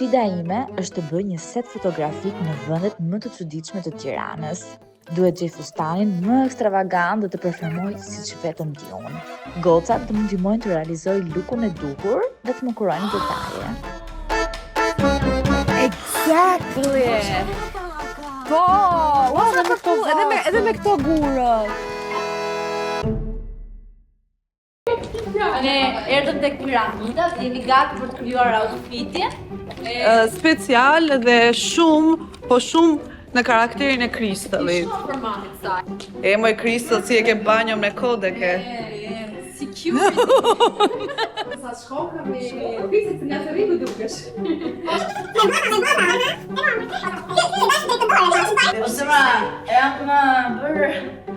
Sfida ime është të bëj një set fotografik në vendet më të çuditshme të Tiranës. Duhet gjej fustanin më ekstravagant dhe të performoj siç vetëm di unë. Gocat të më ndihmojnë të realizoj lookun e duhur dhe të më kurojnë detaje. Exactly! Po! Edhe me këto gurët! Ne erdhëm tek piramida, jemi gati për të krijuar outfitin. Special dhe shumë në karakterin e Kristallit. Për mamit saj. E moj Kristal, si e ke banjo me kode ke? Si cute. Sa shkoka me Kristit nga Ferriku dukesh. Ose jam bërë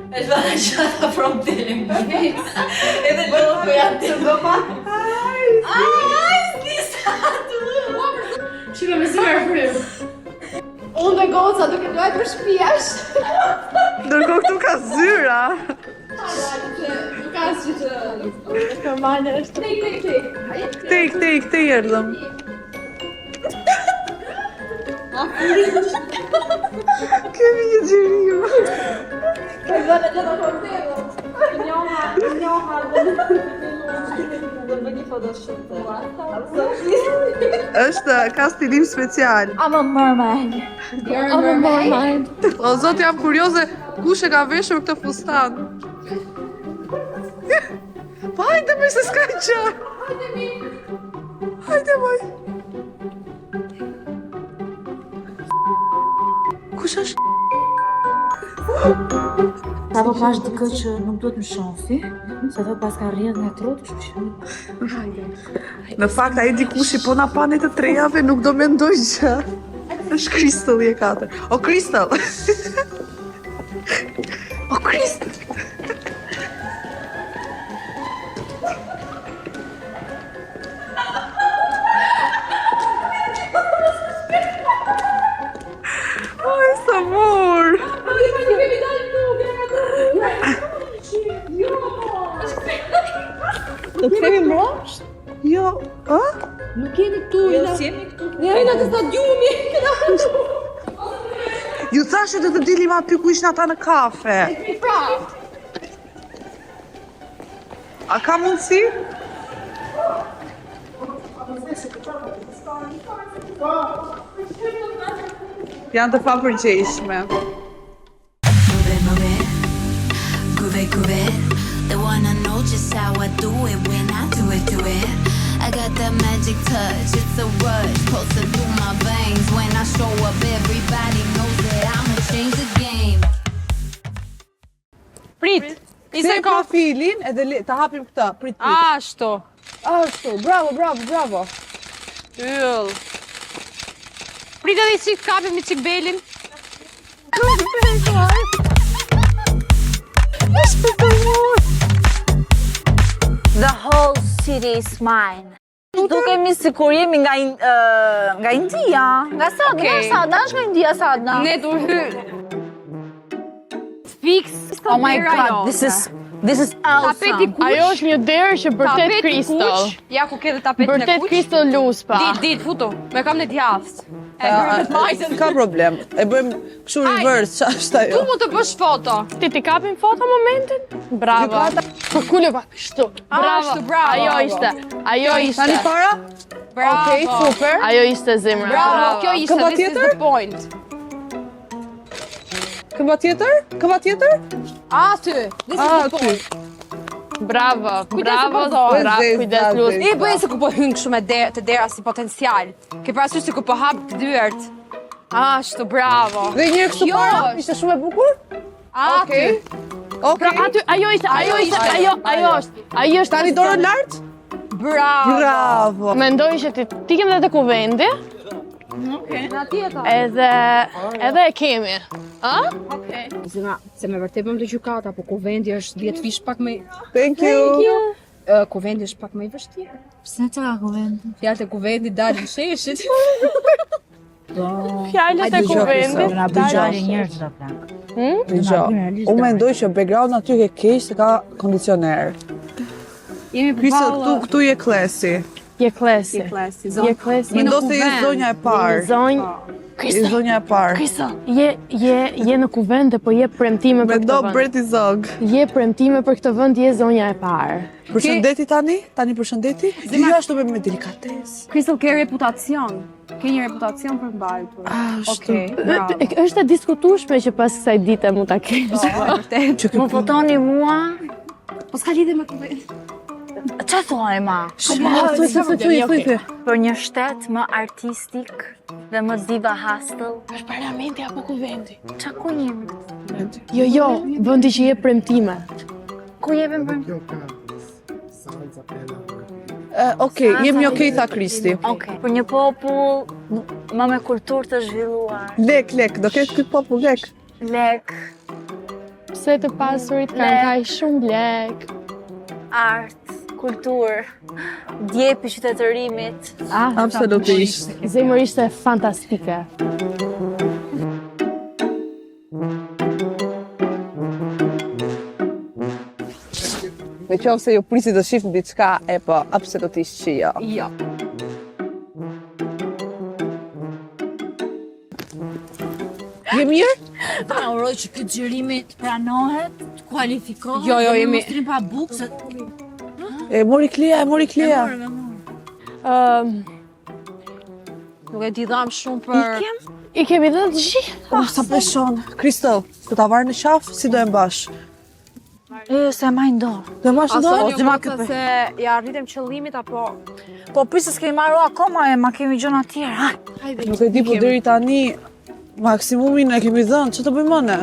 e shvara qata from them. Edhe logo janë të gopa. Ai, s'disa tu. Shime me zimër frim. Unë dhe goca duke dojtë për shpiash. Ndërkohë këtu ka zyra. Nuk ka asgjë që normale është. Këte i erdhëm. Kemi një gjirim. Ka vënë gjithë hotelë. Njoha dhe bëj një photoshoot. Ka stilim special. I'm a mermaid. I'm a mermaid. O zot, jam kurioze kush e ka veshur këtë fustan. Pa hajde me se s'ka qa. Hajde moj. Kush është? Sa po pash dikë që nuk duhet më shofi, se thot pas ka rrjedh nga trotë, Në fakt, ai dikushi po na pane të trejave nuk do mendoj që është Kristalli e katër. O Kristal! O Kristal! Ai, sa mor! Do të kemi mbrapsht? Jo, a? Nuk jemi këtu, ne jemi në stadiumi. Ju thashe të dilim aty ku ishin ata në kafe. A ka mundësi? Janë të papërgjeshme. They wanna know just how I do it when I do it. I got that magic touch, it's a rush, pulsing through my veins. When I show up, everybody knows that I'ma change the game. Prit! Se ka filin edhe ta hapim këta, prit. Ashtu, bravo. Yll. Prit edhe i qik kapim i qik belin. The whole city is mine. Dukemi sikur jemi nga India. Nga Sadna është nga India, Sadna. Ne du hy. Fix. Oh my god, this is awesome. Tapeti kuq. Ajo është një derë që bërtet Tapeti kristal. kuq. Ja ku ke dhe tapetin e kuq. Bërtet kristal luspa. Dit, futu. Me kam në djathë. Ka problem. E bëjmë kështu reverse, që është Tu ajo. mu të bësh foto. Ti kapim foto momentin? Bravo. Po kule pa, kështu. Ashtu, bravo. Ajo ishte. Tani para? Bravo. Okej, super. Ajo ishte zemra. Bravo, kjo ishte, Këmba this is tjetër? the point. Këmba tjetër? Aty, this is the point. Bravo. Bravo, Kujdes lus. E bëjë se ku po hynë kështu me të dera si potencial. Ke parasysh se ku po hap të dyert. Ashtu, bravo. Dhe një kështu Kjo para? është. Ishte shumë e bukur? Aty. Pra aty, ajo ishte. Ajo është. Tani dorën lart? Bravo. Bravo. Mendoj që ti kem dhe të kuvendi. Na tjetër. Edhe e kemi. A? Zina, se me vërtet më të gjykata, po kuvendi është 10 fish pak më... Thank you. Kuvendi është pak më i vështirë. Pse të ka kuvendi? Fjalët e kuvendit dalin sheshit. Fjalët e kuvendit. Na bëjë njerëz do plak. Unë mendoj që background aty ke keq se ka kondicioner. Jemi Krisa, përballë. këtu je klasi. Je klesi. Klasi, Je klesi. Mendo se je zonja e parë. Zonjë. Je zonja e parë. Krista, je në kuvend dhe po je premtime për Mendo këtë vend. Breti Zog. Je premtime për këtë vend, je zonja e parë. Përshëndeti tani? Tani përshëndeti? Jo ashtu me delikatesë. Crystal ke reputacion. Ke një reputacion për mbajtur. Ashtu. Okej, bravo. Është e diskutueshme që pas kësaj dite mu ta kesh. Vërtet. Më votoni mua. Po s'ka lidhje me kuvend. Qa thoni ma? Thuj. Për një shtet më artistik dhe më diva hustle. Është parlamenti apo kuvendi? Qa ku jemi? Jo, vendi që je premtime. Ku jemi për... Okej, jemi okej, tha Kristi. Okej. Për një popull më me kulturë të zhvilluar. Lek, do ketë këtë popull lek. Lek, Pse të pasurit kanë kaj shumë lek. art, kulturë, djepi qytetërimit. Absolutisht. Zemërisht e fantastike. Me qovë se ju prisi të shifë diçka, e po, absolutisht që jo. Jo. Je mirë? Ta uroj që këtë xhirimi të pranohet, të kualifikohet. Jo, dhe jemi- mos trim pa bukë se E mori Klia. Nuk e di dham shumë për... I kemi dhe të gjithë. Sa peshon. Kristel, të ta varë në qafë, si do e mbash? Jo, se ma i ndonë. Do e mbash në dorë? Asonjë goca se ja arritëm qëllimit apo... Po prisë s'kemi marru akoma e ma kemi gjona tjerë. Nuk e di, po deri tani, maksimumin e kemi dhënë, që të bëjmë ne?